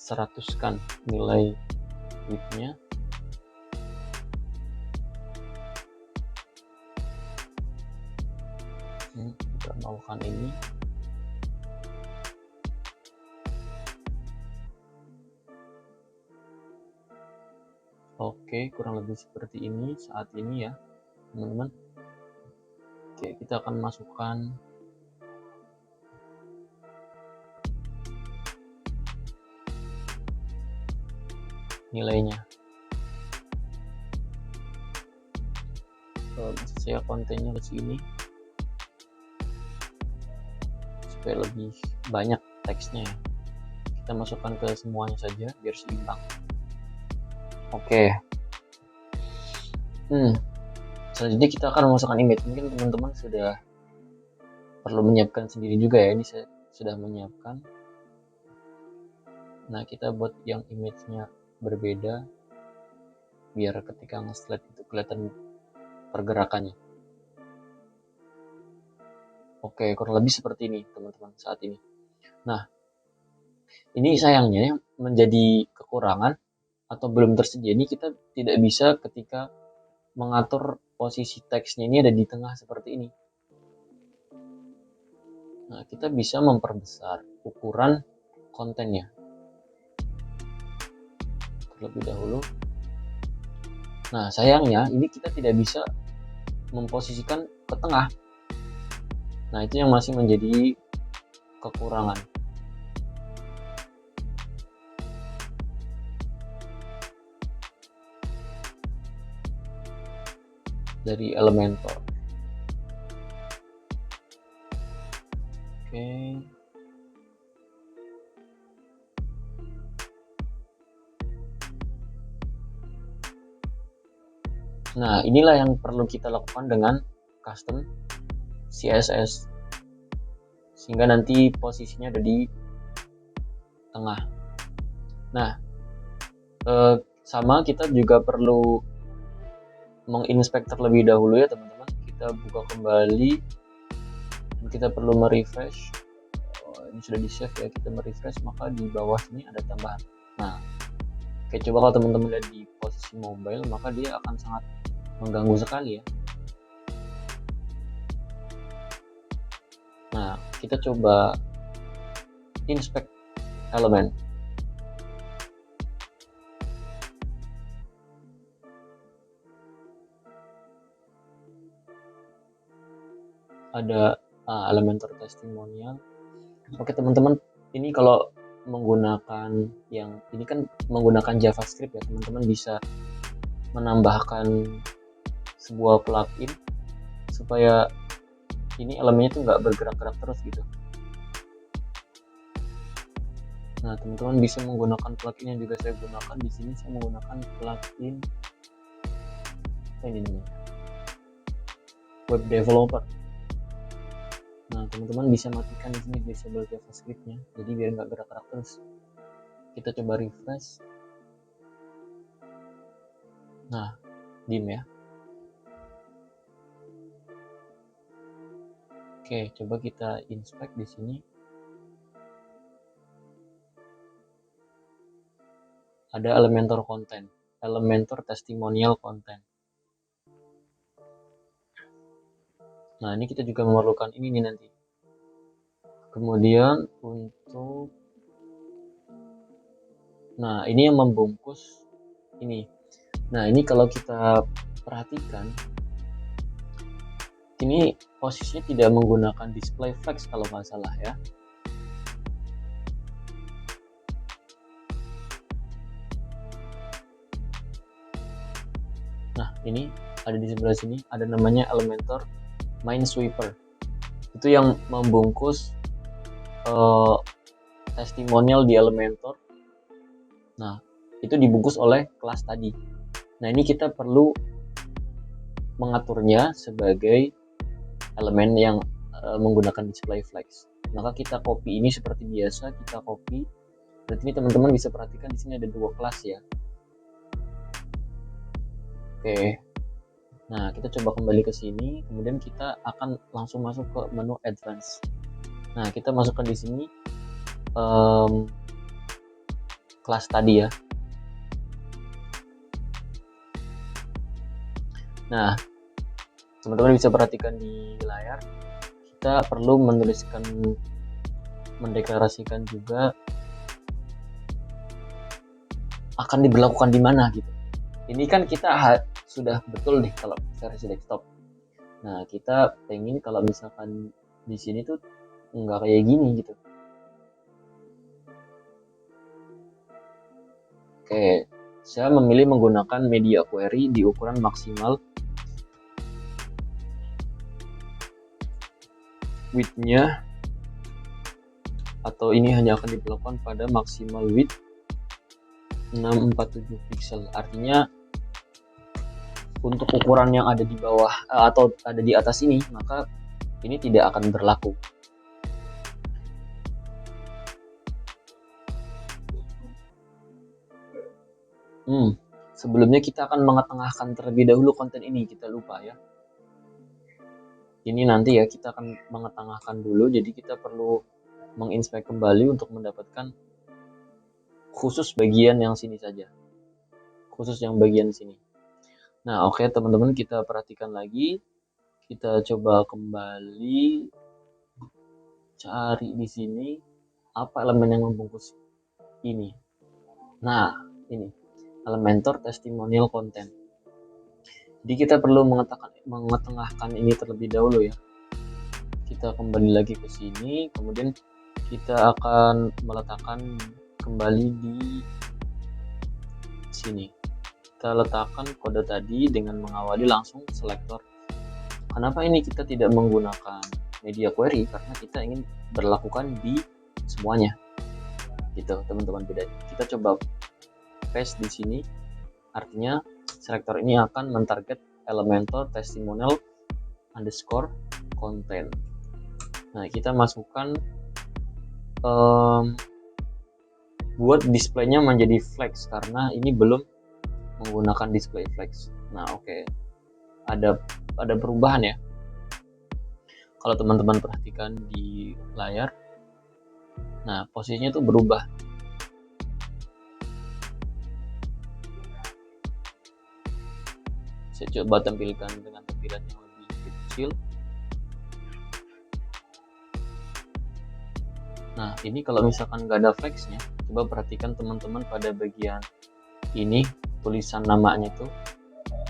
100-kan nilai width-nya. Kita nolkan ini. Oke, kurang lebih seperti ini saat ini ya, teman-teman. Oke, kita akan masukkan nilainya. Maksud saya kontennya ke sini supaya lebih banyak teksnya ya. Kita masukkan ke semuanya saja biar seimbang. Oke. Selanjutnya kita akan memasukkan image. Mungkin teman-teman sudah perlu menyiapkan sendiri juga ya. Ini saya sudah menyiapkan. Nah, kita buat yang image-nya berbeda biar ketika nge-slide itu kelihatan pergerakannya. Oke, kurang lebih seperti ini teman-teman saat ini. Nah, ini sayangnya menjadi kekurangan atau belum tersedia. Ini kita tidak bisa ketika mengatur posisi teksnya ini ada di tengah seperti ini. Nah, kita bisa memperbesar ukuran kontennya terlebih dahulu. Nah, sayangnya ini kita tidak bisa memposisikan ke tengah. Nah, itu yang masih menjadi kekurangan. Dari Elementor. Oke. Nah, inilah yang perlu kita lakukan dengan custom CSS. Sehingga nanti posisinya ada di tengah. Nah, sama kita juga perlu menginspek terlebih dahulu ya teman-teman. Kita buka kembali dan kita perlu merefresh. Ini sudah di save ya, kita merefresh, maka di bawah sini ada tambahan. Nah, oke, coba kalau teman-teman lihat di posisi mobile, maka dia akan sangat mengganggu sekali ya. Nah, kita coba inspect elemen. Ada Elementor testimonial. Oke teman-teman, ini kalau menggunakan yang ini kan menggunakan JavaScript ya, teman-teman bisa menambahkan sebuah plugin supaya ini elemennya tuh nggak bergerak-gerak terus gitu. Nah, teman-teman bisa menggunakan plugin yang juga saya gunakan di sini. Saya menggunakan plugin ini namanya Web Developer. Nah, teman-teman bisa matikan di sini disable JavaScript-nya, jadi biar nggak gerak-gerak terus. Kita coba refresh. Nah, diam ya. Oke, coba kita inspect di sini. Ada Elementor content, Elementor testimonial content. Nah, ini kita juga memerlukan ini nih nanti. Kemudian untuk, nah ini yang membungkus ini. Nah, ini kalau kita perhatikan, ini posisinya tidak menggunakan display flex kalau nggak salah ya. Nah, ini ada di sebelah sini, ada namanya Elementor Minesweeper. Itu yang membungkus testimonial di Elementor. Nah, itu dibungkus oleh kelas tadi. Nah, ini kita perlu mengaturnya sebagai elemen yang menggunakan display flex. Maka kita copy ini seperti biasa, kita copy. Berarti ini teman-teman bisa perhatikan di sini ada dua kelas ya. Oke. Nah, kita coba kembali ke sini, kemudian kita akan langsung masuk ke menu advance. Nah, kita masukkan di sini kelas tadi ya. Nah, teman-teman bisa perhatikan di layar, kita perlu mendeklarasikan juga akan diberlakukan di mana gitu. Ini kan kita sudah betul nih kalau versi desktop. Nah, kita pengen kalau misalkan di sini tuh nggak kayak gini gitu. Oke, saya memilih menggunakan media query di ukuran maksimal. Width-nya atau ini hanya akan diperlakukan pada maksimal width 647 pixel. Artinya untuk ukuran yang ada di bawah atau ada di atas ini, maka ini tidak akan berlaku. Sebelumnya kita akan mengetengahkan terlebih dahulu konten ini, kita lupa ya. Ini nanti ya kita akan mengetengahkan dulu, jadi kita perlu menginspek kembali untuk mendapatkan khusus bagian yang sini saja. Khusus yang bagian sini. Nah, oke teman-teman, kita perhatikan lagi. Kita coba kembali cari di sini apa elemen yang membungkus ini. Nah, ini Elementor testimonial content. Jadi kita perlu mengetengahkan ini terlebih dahulu ya. Kita kembali lagi ke sini, kemudian kita akan meletakkan kembali di sini. Kita letakkan kode tadi dengan mengawali langsung selektor. Kenapa ini kita tidak menggunakan media query? Karena kita ingin berlakukan di semuanya. Gitu teman-teman, bedanya. Kita coba paste di sini, artinya selektor ini akan mentarget Elementor testimonial underscore content. Nah, kita masukkan buat displaynya menjadi flex karena ini belum menggunakan display flex. Nah, oke. Ada perubahan ya. Kalau teman-teman perhatikan di layar, nah posisinya itu berubah. Saya coba tampilkan dengan tampilan yang lebih kecil. Nah, ini kalau misalkan nggak ada flexnya, coba perhatikan teman-teman pada bagian ini, tulisan namanya itu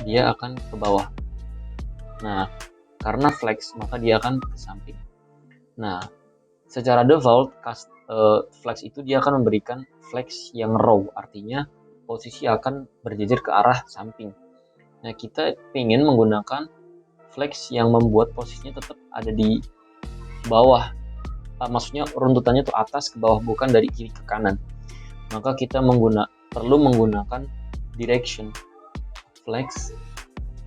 dia akan ke bawah. Nah, karena flex maka dia akan ke samping. Nah, secara default flex itu dia akan memberikan flex yang raw, artinya posisi akan berjejer ke arah samping. Nah, kita ingin menggunakan flex yang membuat posisinya tetap ada di bawah. Maksudnya runtutannya tuh atas ke bawah, bukan dari kiri ke kanan. Maka kita perlu menggunakan direction flex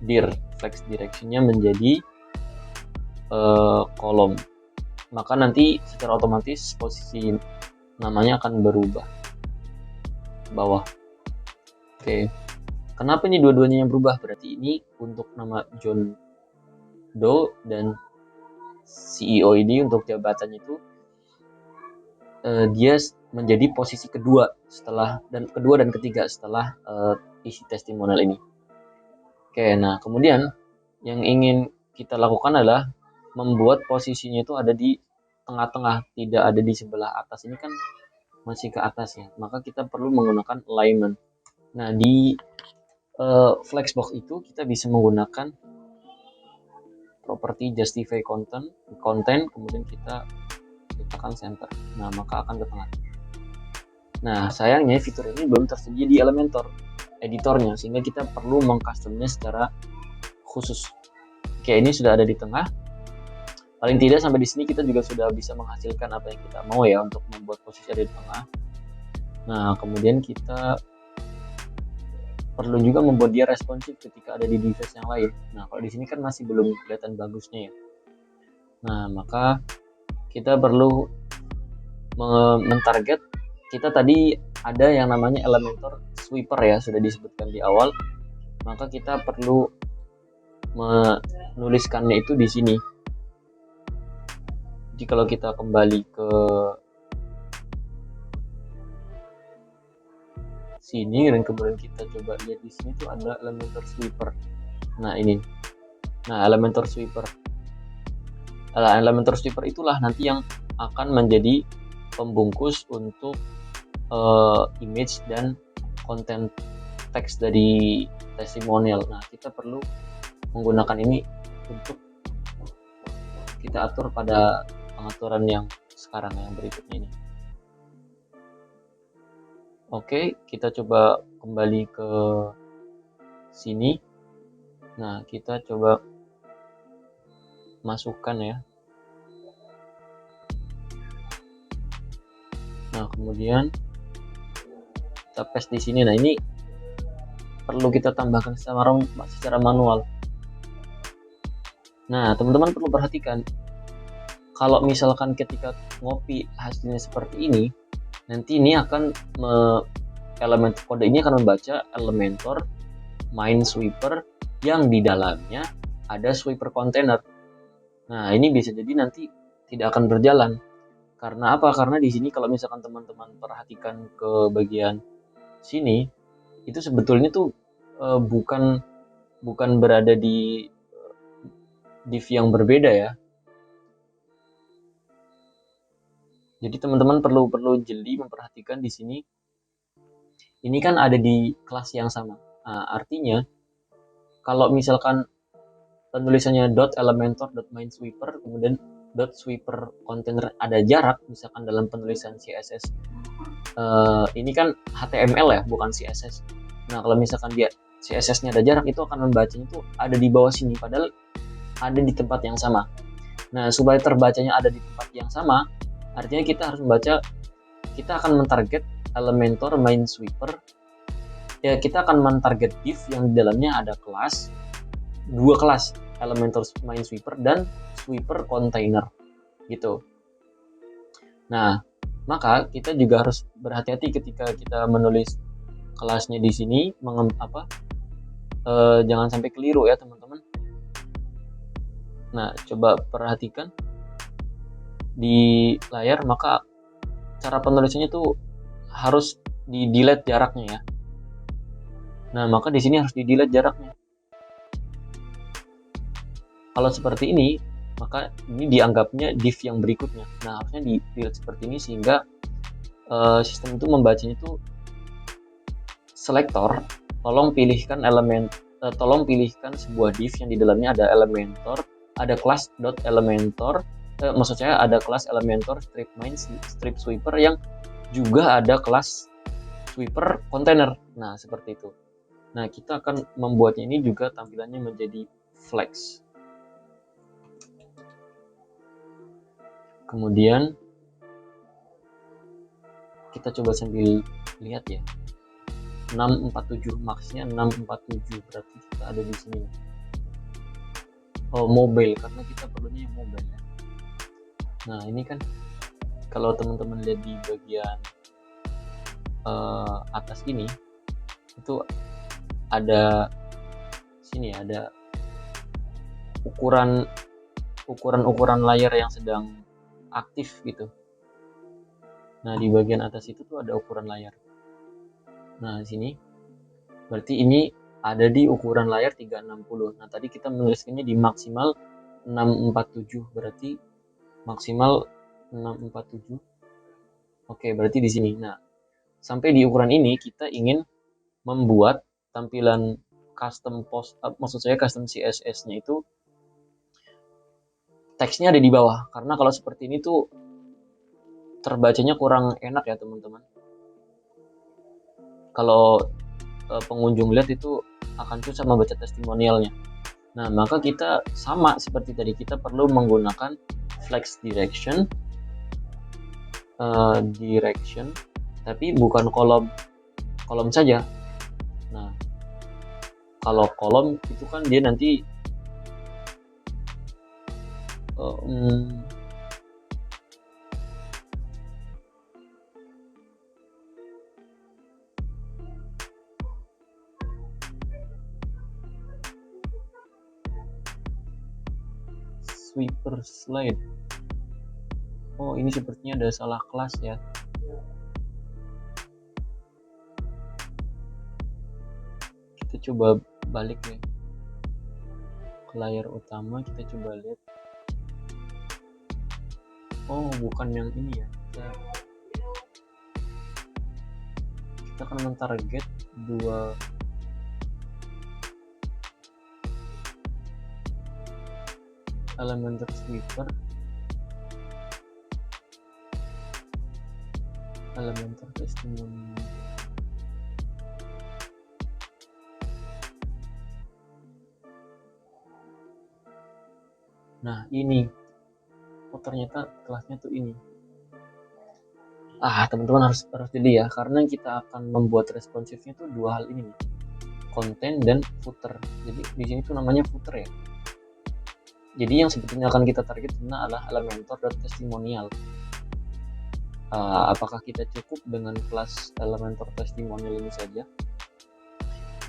dir. Flex directionnya menjadi kolom. Maka nanti secara otomatis posisi namanya akan berubah ke bawah. Oke. Kenapa ini dua-duanya yang berubah? Berarti ini untuk nama John Doe dan CEO ini untuk jabatannya itu dia menjadi posisi kedua dan ketiga setelah isi testimonial ini. Oke, nah kemudian yang ingin kita lakukan adalah membuat posisinya itu ada di tengah-tengah, tidak ada di sebelah atas. Ini kan masih ke atas ya, maka kita perlu menggunakan alignment. Nah, di flexbox itu kita bisa menggunakan property justify content, kemudian kita letakkan center. Nah, maka akan ke tengah. Nah, sayangnya fitur ini belum tersedia di Elementor editornya, sehingga kita perlu mengcustomnya secara khusus. Oke, ini sudah ada di tengah. Paling tidak sampai di sini kita juga sudah bisa menghasilkan apa yang kita mau ya untuk membuat posisi ada di tengah. Nah, kemudian kita perlu juga membuat dia responsif ketika ada di device yang lain. Nah, kalau di sini kan masih belum kelihatan bagusnya ya. Nah, maka kita perlu mentarget. Kita tadi ada yang namanya Elementor sweeper ya, sudah disebutkan di awal. Maka kita perlu menuliskannya itu di sini. Jadi kalau kita kembali ke sini dan kemudian kita coba lihat di sini tuh ada Elementor sweeper. Nah, ini. Nah, Elementor sweeper. Elementor sweeper itulah nanti yang akan menjadi pembungkus untuk image dan konten teks dari testimonial. Nah, kita perlu menggunakan ini untuk kita atur pada pengaturan yang sekarang yang berikutnya ini. Oke, kita coba kembali ke sini. Nah, kita coba masukkan ya. kemudian kita paste di sini. Nah, ini perlu kita tambahkan secara manual. Nah, teman-teman perlu perhatikan, kalau misalkan ketika ngopi hasilnya seperti ini, nanti ini akan elemen kode ini akan membaca Elementor main sweeper yang di dalamnya ada sweeper container. Nah, ini bisa jadi nanti tidak akan berjalan. Karena apa? Karena di sini kalau misalkan teman-teman perhatikan ke bagian sini, itu sebetulnya tuh bukan berada di div yang berbeda ya. Jadi teman-teman perlu jeli memperhatikan di sini. Ini kan ada di kelas yang sama. Nah, artinya kalau misalkan penulisannya .elementor.minesweeper kemudian .sweeper container ada jarak, misalkan dalam penulisan CSS ini kan HTML ya, bukan CSS. Nah, kalau misalkan dia CSS-nya ada jarak, itu akan membacanya itu ada di bawah sini, padahal ada di tempat yang sama. Nah, supaya terbacanya ada di tempat yang sama, artinya kita harus membaca, kita akan mentarget Elementor minesweeper. Ya, kita akan mentarget div yang di dalamnya ada dua kelas, Elementor minesweeper dan sweeper container gitu. Nah, maka kita juga harus berhati-hati ketika kita menulis kelasnya di sini, jangan sampai keliru ya teman-teman. Nah, coba perhatikan di layar, maka cara penulisannya tuh harus di delete jaraknya ya. Nah, maka di sini harus di delete jaraknya. Kalau seperti ini, maka ini dianggapnya div yang berikutnya. Nah, harusnya di delete seperti ini sehingga sistem itu membacanya itu selektor. Tolong pilihkan sebuah div yang di dalamnya ada Elementor, ada kelas .elementor, maksud saya ada kelas Elementor strip sweeper yang juga ada kelas sweeper container. Nah, seperti itu. Nah, kita akan membuatnya ini juga tampilannya menjadi flex. Kemudian kita coba sambil lihat ya. 647 max-nya 647, berarti kita ada di sini. Oh, mobile, karena kita perlunya yang mobile ya. Nah, ini kan kalau teman-teman lihat di bagian atas ini, itu ada sini ada ukuran layar yang sedang aktif gitu. Nah, di bagian atas itu tuh ada ukuran layar. Nah, di sini berarti ini ada di ukuran layar 360. Nah, tadi kita menuliskannya di maksimal 647, berarti maksimal 647. Oke, berarti di sini. Nah, sampai di ukuran ini kita ingin membuat tampilan custom post, maksud saya custom CSS-nya itu teksnya ada di bawah. Karena kalau seperti ini tuh terbacanya kurang enak ya, teman-teman. Kalau pengunjung lihat itu akan susah membaca testimonialnya. Nah, maka kita sama seperti tadi, kita perlu menggunakan flex direction, tapi bukan kolom saja. Nah, kalau kolom itu kan dia nanti sweeper slide. Oh, ini sepertinya ada salah kelas ya. Kita coba balik ya ke layar utama, kita coba lihat. Oh, bukan yang ini ya. Kita akan mentarget dua Elementor sweeper, Elementor testimoni. Nah, ini. Oh, ternyata kelasnya tuh ini. Teman-teman harus harus jeli ya, karena kita akan membuat responsifnya tuh dua hal ini nih, konten dan footer. Jadi di sini tuh namanya footer ya. Jadi yang sebetulnya akan kita target adalah Elementor dan testimonial. Apakah kita cukup dengan kelas Elementor testimonial ini saja?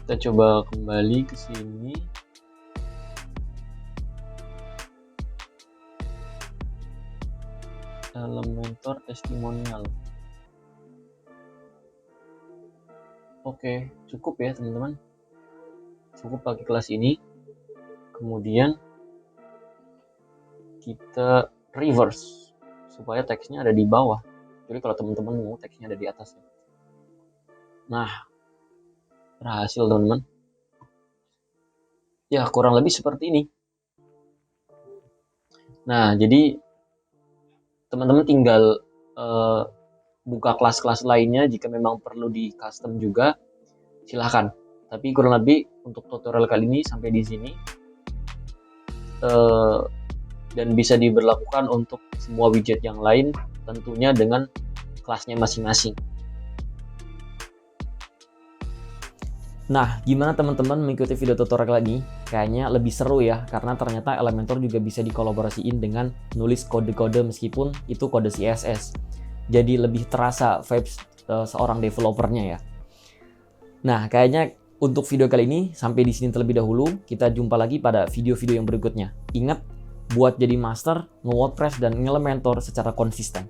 Kita coba kembali ke sini. Elementor testimonial. Oke, cukup ya teman-teman. Cukup pakai kelas ini. Kemudian kita reverse supaya teksnya ada di bawah. Jadi kalau teman-teman mau teksnya ada di atas. Nah, berhasil teman-teman. Ya, kurang lebih seperti ini. Nah, jadi teman-teman tinggal buka kelas-kelas lainnya jika memang perlu di custom juga, silahkan. Tapi kurang lebih untuk tutorial kali ini sampai di sini, dan bisa diberlakukan untuk semua widget yang lain, tentunya dengan kelasnya masing-masing. Nah, gimana teman-teman mengikuti video tutorial ini? Kayaknya lebih seru ya, karena ternyata Elementor juga bisa dikolaborasiin dengan nulis kode-kode meskipun itu kode CSS. Jadi lebih terasa vibes seorang developernya ya. Nah, kayaknya untuk video kali ini sampai di sini terlebih dahulu. Kita jumpa lagi pada video-video yang berikutnya. Ingat, buat jadi master, nge-WordPress dan nge-Elementor secara konsisten.